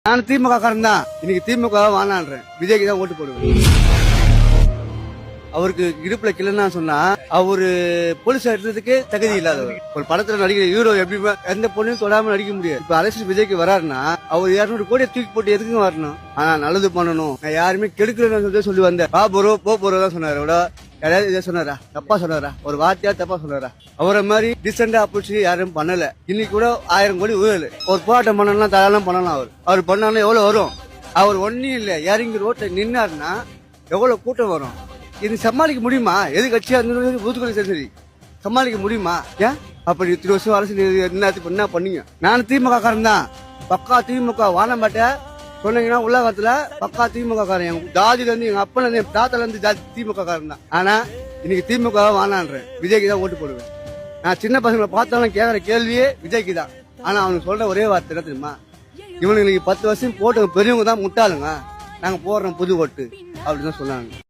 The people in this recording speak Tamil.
நான் திமுக காரன் தான். இன்னைக்கு திமுக வானான்றேன், விஜய்க்கு தான் ஓட்டு போடுவேன். அவருக்கு இடுப்புல கிளன்னா சொன்னா அவரு போலீஸா இருந்ததுக்கே தகுதி இல்லாதவர். ஒரு படத்துல நடிக்கிற ஹீரோ எப்படி எந்த பொண்ணையும் தொடாம நடிக்க முடியாது. இப்ப அரசியல் விஜய்க்கு வராருன்னா அவர் 200 கோடியை தூக்கி போட்டு எதுக்கும் வரணும். ஆனா நல்லது பண்ணணும், நான் யாருமே கெடுக்கலன்னு சொல்லி வந்தேன். போறோம் தான் சொன்னாரு. யாராவது இதை சொன்னாரா? தப்பா சொன்னாரா? ஒரு வார்த்தையா தப்பா சொன்னாரா? அவரை மாதிரி டிசெண்டா அப்படி யாரும் பண்ணல. இன்னைக்கு கூட 1000 கோடி ஊழல். ஒரு போராட்டம் பண்ணலாம், தாராளம் பண்ணலாம். அவர் பண்ணாலும் எவ்வளவு வரும்? அவர் ஒன்னும் இல்ல, இறங்கி ரோட்ல நின்னாருன்னா எவ்வளவு கூட்டம் வரும்? இது சமாளிக்க முடியுமா? எது கட்சியா ஊத்துக்குள்ள சரி சமாளிக்க முடியுமா? ஏன் அப்படி 20 வருஷம் அரசியல் என்ன பண்ணீங்க? நான் திமுக காரன் தான், பக்கா திமுக. வானம்பாட்ட சொன்னீங்கன்னா உலகத்துல பக்கா திமுக காரன். எங்க ஜாதியில இருந்து, எங்க அப்பல இருந்து, என் தாத்தால இருந்து திமுக காரன் தான். ஆனா இன்னைக்கு திமுக வானான்றேன், விஜய்க்கு தான் ஓட்டு போடுவேன். நான் சின்ன பசங்களை பார்த்தாலும் கேட்கற கேள்வியே விஜய்க்கு தான். ஆனா அவனுக்கு சொல்ற ஒரே வார்த்தை என்ன தெரியுமா? இவனுக்கு 10 வருஷம் போட்டு பெரியவங்க தான் முட்டாளுங்க, நாங்க போடுறோம் புது ஓட்டு அப்படின்னு தான் சொன்னாங்க.